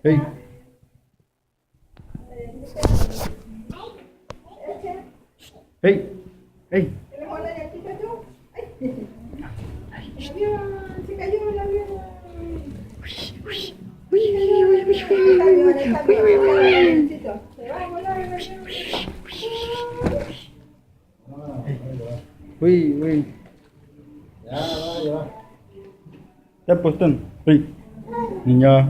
Hey, hey, hey. Wih, wih. Siapa tuh? Wih, Ninya.